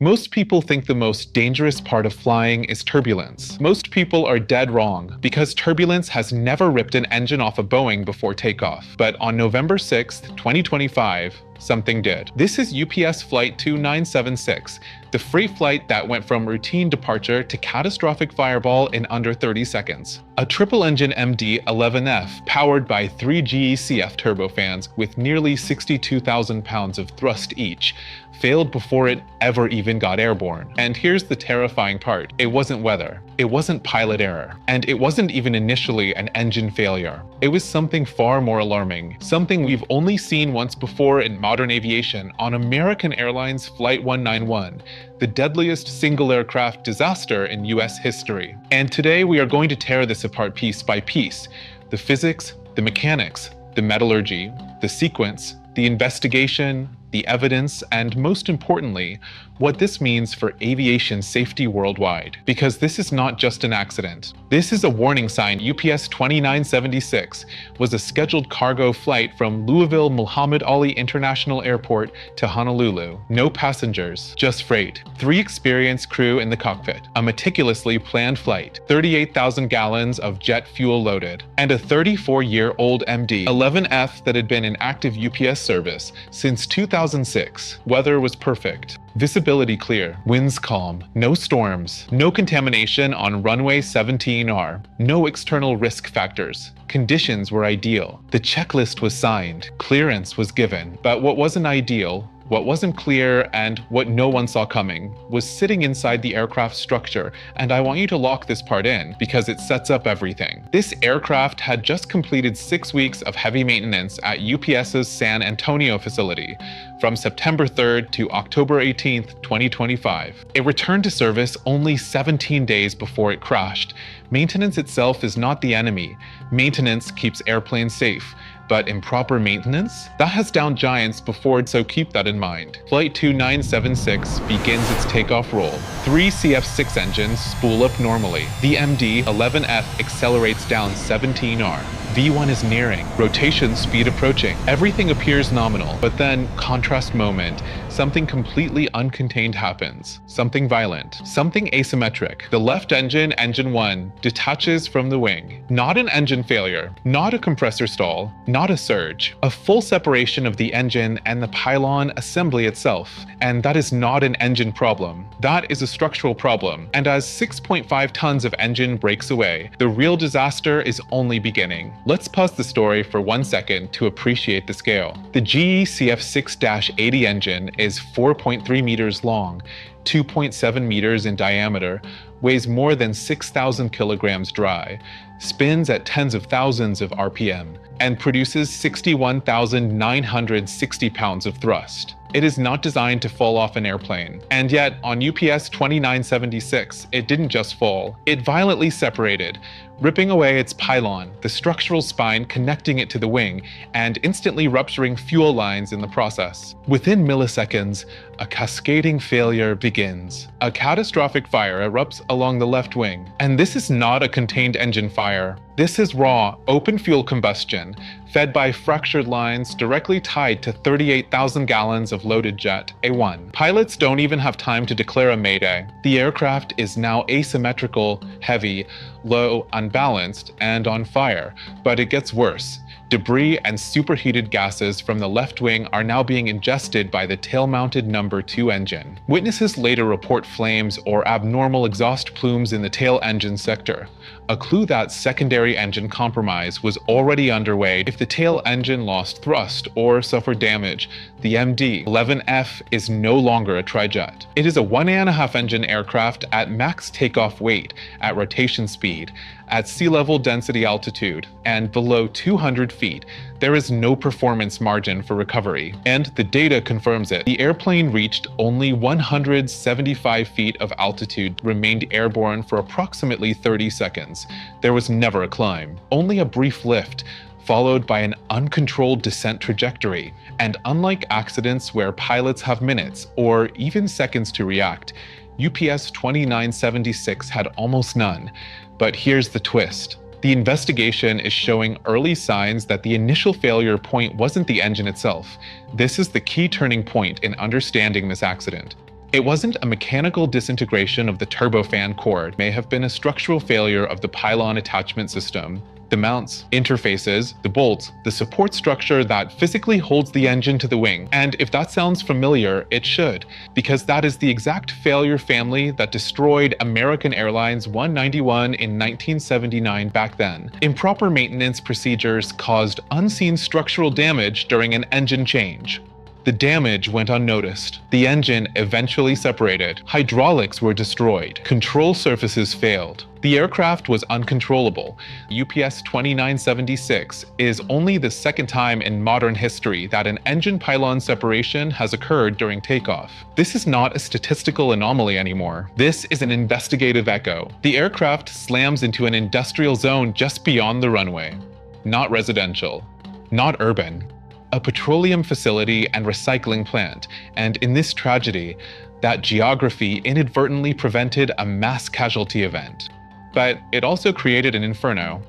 Most people think the most dangerous part of flying is turbulence. Most people are dead wrong, because turbulence has never ripped an engine off a Boeing before takeoff. But on November 6th, 2025, something did. This is UPS Flight 2976, the freight flight that went from routine departure to catastrophic fireball in under 30 seconds. A triple-engine MD-11F powered by 3 GE-CF turbofans with nearly 62,000 pounds of thrust each failed before it ever even got airborne. And here's the terrifying part. It wasn't weather. It wasn't pilot error. And it wasn't even initially an engine failure. It was something far more alarming, something we've only seen once before in modern aviation on American Airlines Flight 191, the deadliest single aircraft disaster in US history. And today we are going to tear this apart piece by piece. The physics, the mechanics, the metallurgy, the sequence, the investigation, the evidence, and most importantly, what this means for aviation safety worldwide. Because this is not just an accident. This is a warning sign. UPS 2976 was a scheduled cargo flight from Louisville Muhammad Ali International Airport to Honolulu. No passengers, just freight. 3 experienced crew in the cockpit. A meticulously planned flight. 38,000 gallons of jet fuel loaded. And a 34-year-old MD-11F that had been in active UPS service since 2006. Weather was perfect. Visibility clear, winds calm, no storms, no contamination on runway 17R, no external risk factors. Conditions were ideal. The checklist was signed, clearance was given, but what wasn't ideal, what wasn't clear, and what no one saw coming was sitting inside the aircraft structure, and I want you to lock this part in because it sets up everything. This aircraft had just completed 6 weeks of heavy maintenance at UPS's San Antonio facility from September 3rd to October 18th, 2025. It returned to service only 17 days before it crashed. Maintenance itself is not the enemy. Maintenance keeps airplanes safe. But improper maintenance? That has downed giants before, so keep that in mind. Flight 2976 begins its takeoff roll. 3 CF6 engines spool up normally. The MD-11F accelerates down 17R. V1 is nearing, rotation speed approaching. Everything appears nominal, but then, contrast moment, something completely uncontained happens. Something violent, something asymmetric. The left engine, engine 1, detaches from the wing. Not an engine failure, not a compressor stall, not a surge. A full separation of the engine and the pylon assembly itself. And that is not an engine problem. That is a structural problem. And as 6.5 tons of engine breaks away, the real disaster is only beginning. Let's pause the story for 1 second to appreciate the scale. The GE CF6-80 engine is 4.3 meters long, 2.7 meters in diameter, weighs more than 6,000 kilograms dry, spins at tens of thousands of RPM, and produces 61,960 pounds of thrust. It is not designed to fall off an airplane. And yet, on UPS 2976, it didn't just fall. It violently separated, ripping away its pylon, the structural spine connecting it to the wing, and instantly rupturing fuel lines in the process. Within milliseconds, a cascading failure begins. A catastrophic fire erupts along the left wing. And this is not a contained engine fire. This is raw, open fuel combustion, fed by fractured lines directly tied to 38,000 gallons of loaded jet, A1. Pilots don't even have time to declare a mayday. The aircraft is now asymmetrical, heavy, low, unbalanced, and on fire. But it gets worse. Debris and superheated gases from the left wing are now being ingested by the tail-mounted number 2 engine. Witnesses later report flames or abnormal exhaust plumes in the tail engine sector, a clue that secondary engine compromise was already underway. If the tail engine lost thrust or suffered damage, the MD-11F is no longer a trijet. It is a 1.5 engine aircraft at max takeoff weight, at rotation speed, at sea level density altitude, and below 200 feet. There is no performance margin for recovery, and the data confirms it. The airplane reached only 175 feet of altitude, remained airborne for approximately 30 seconds. There was never a climb, only a brief lift, followed by an uncontrolled descent trajectory. And unlike accidents where pilots have minutes or even seconds to react, UPS 2976 had almost none. But here's the twist. The investigation is showing early signs that the initial failure point wasn't the engine itself. This is the key turning point in understanding this accident. It wasn't a mechanical disintegration of the turbofan core. It may have been a structural failure of the pylon attachment system. The mounts, interfaces, the bolts, the support structure that physically holds the engine to the wing. And if that sounds familiar, it should, because that is the exact failure family that destroyed American Airlines 191 in 1979 back then. Improper maintenance procedures caused unseen structural damage during an engine change. The damage went unnoticed. The engine eventually separated. Hydraulics were destroyed. Control surfaces failed. The aircraft was uncontrollable. UPS 2976 is only the second time in modern history that an engine pylon separation has occurred during takeoff. This is not a statistical anomaly anymore. This is an investigative echo. The aircraft slams into an industrial zone just beyond the runway. Not residential. Not urban. A petroleum facility and recycling plant, and in this tragedy, that geography inadvertently prevented a mass casualty event. But it also created an inferno.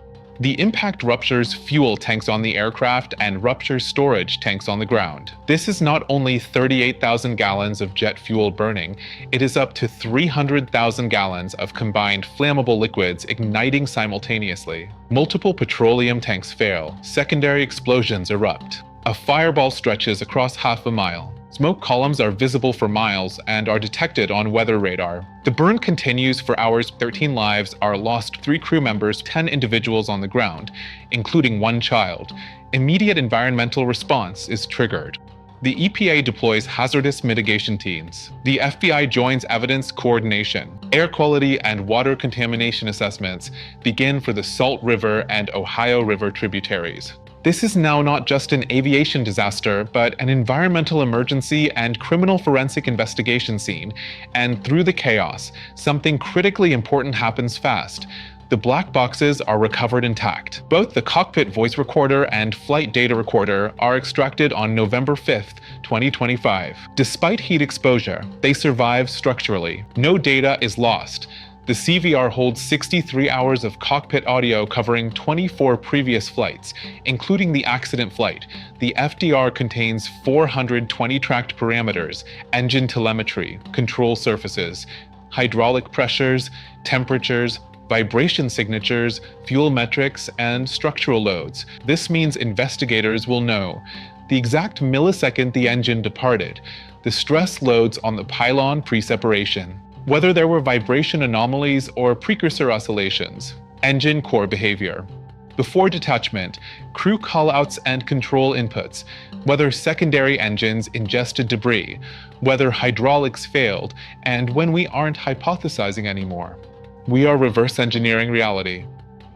The impact ruptures fuel tanks on the aircraft and ruptures storage tanks on the ground. This is not only 38,000 gallons of jet fuel burning, it is up to 300,000 gallons of combined flammable liquids igniting simultaneously. Multiple petroleum tanks fail. Secondary explosions erupt. A fireball stretches across half a mile. Smoke columns are visible for miles and are detected on weather radar. The burn continues for hours. 13 lives are lost, 3 crew members, 10 individuals on the ground, including 1 child. Immediate environmental response is triggered. The EPA deploys hazardous mitigation teams. The FBI joins evidence coordination. Air quality and water contamination assessments begin for the Salt River and Ohio River tributaries. This is now not just an aviation disaster, but an environmental emergency and criminal forensic investigation scene. And through the chaos, something critically important happens fast. The black boxes are recovered intact. Both the cockpit voice recorder and flight data recorder are extracted on November 5th, 2025. Despite heat exposure, they survive structurally. No data is lost. The CVR holds 63 hours of cockpit audio covering 24 previous flights, including the accident flight. The FDR contains 420 tracked parameters, engine telemetry, control surfaces, hydraulic pressures, temperatures, vibration signatures, fuel metrics, and structural loads. This means investigators will know the exact millisecond the engine departed, the stress loads on the pylon pre-separation, whether there were vibration anomalies or precursor oscillations, engine core behavior. Before detachment, crew callouts and control inputs, whether secondary engines ingested debris, whether hydraulics failed, and when we aren't hypothesizing anymore. We are reverse engineering reality.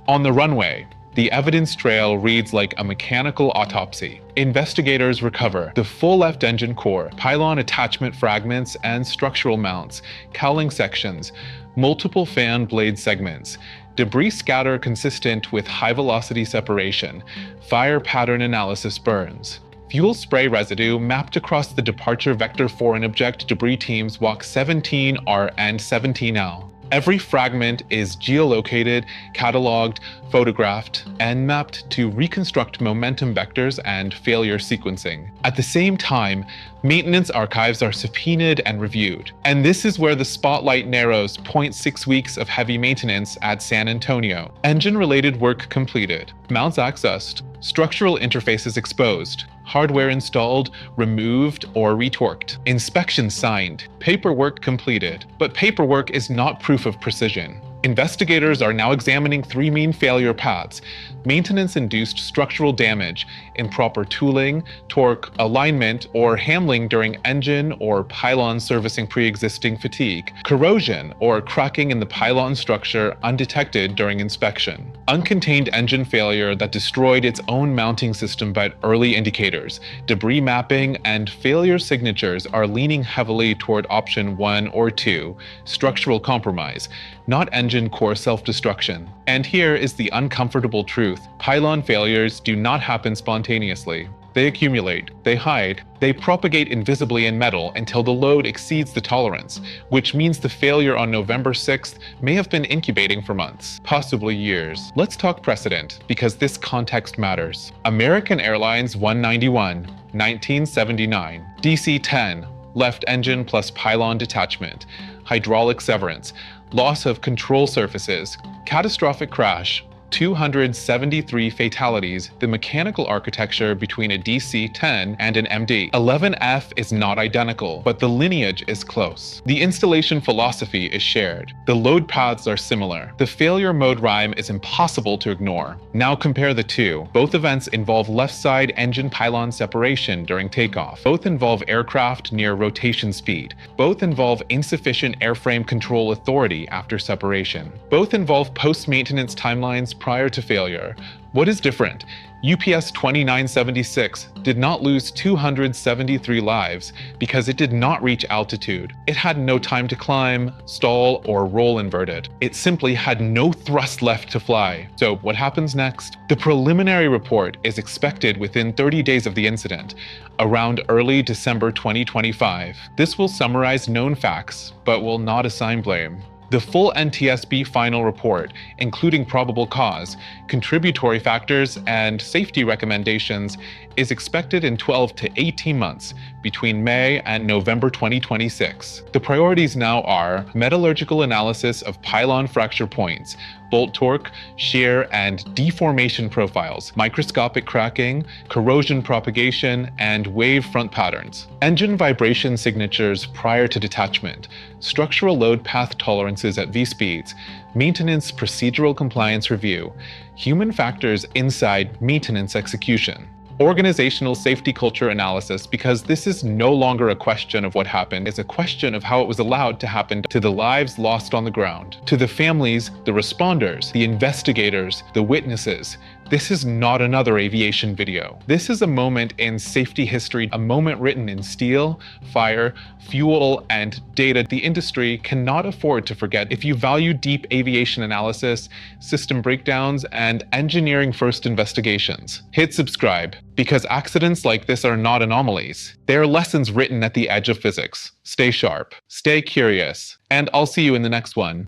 On the runway, the evidence trail reads like a mechanical autopsy. Investigators recover the full left engine core, pylon attachment fragments and structural mounts, cowling sections, multiple fan blade segments, debris scatter consistent with high-velocity separation, fire pattern analysis burns. Fuel spray residue mapped across the departure vector foreign object debris teams walk 17R and 17L. Every fragment is geolocated, cataloged, photographed, and mapped to reconstruct momentum vectors and failure sequencing. At the same time, maintenance archives are subpoenaed and reviewed. And this is where the spotlight narrows. 0.6 weeks of heavy maintenance at San Antonio. Engine-related work completed. Mounts accessed. Structural interfaces exposed. Hardware installed, removed, or retorqued. Inspection signed. Paperwork completed. But paperwork is not proof of precision. Investigators are now examining 3 main failure paths: maintenance-induced structural damage, improper tooling, torque, alignment, or handling during engine or pylon servicing pre-existing fatigue, corrosion or cracking in the pylon structure undetected during inspection, uncontained engine failure that destroyed its own mounting system but early indicators, debris mapping, and failure signatures are leaning heavily toward option 1 or 2, structural compromise, not engine core self-destruction. And here is the uncomfortable truth. Pylon failures do not happen spontaneously. They accumulate, they hide, they propagate invisibly in metal until the load exceeds the tolerance, which means the failure on November 6th may have been incubating for months, possibly years. Let's talk precedent, because this context matters. American Airlines 191, 1979. DC-10, left engine plus pylon detachment, hydraulic severance, loss of control surfaces, catastrophic crash, 273 fatalities, the mechanical architecture between a DC-10 and an MD. 11F is not identical, but the lineage is close. The installation philosophy is shared. The load paths are similar. The failure mode rhyme is impossible to ignore. Now compare the two. Both events involve left side engine pylon separation during takeoff. Both involve aircraft near rotation speed. Both involve insufficient airframe control authority after separation. Both involve post-maintenance timelines prior to failure. What is different? UPS 2976 did not lose 273 lives because it did not reach altitude. It had no time to climb, stall, or roll inverted. It simply had no thrust left to fly. So what happens next? The preliminary report is expected within 30 days of the incident, around early December 2025. This will summarize known facts, but will not assign blame. The full NTSB final report, including probable cause, contributory factors, and safety recommendations, is expected in 12 to 18 months between May and November 2026. The priorities now are metallurgical analysis of pylon fracture points, bolt torque, shear, and deformation profiles, microscopic cracking, corrosion propagation, and wave front patterns, engine vibration signatures prior to detachment, structural load path tolerances at V-speeds, maintenance procedural compliance review, human factors inside maintenance execution, organizational safety culture analysis, because this is no longer a question of what happened, it's a question of how it was allowed to happen, to the lives lost on the ground, to the families, the responders, the investigators, the witnesses. This is not another aviation video. This is a moment in safety history, a moment written in steel, fire, fuel, and data the industry cannot afford to forget. If you value deep aviation analysis, system breakdowns, and engineering-first investigations, hit subscribe, because accidents like this are not anomalies. They are lessons written at the edge of physics. Stay sharp, stay curious, and I'll see you in the next one.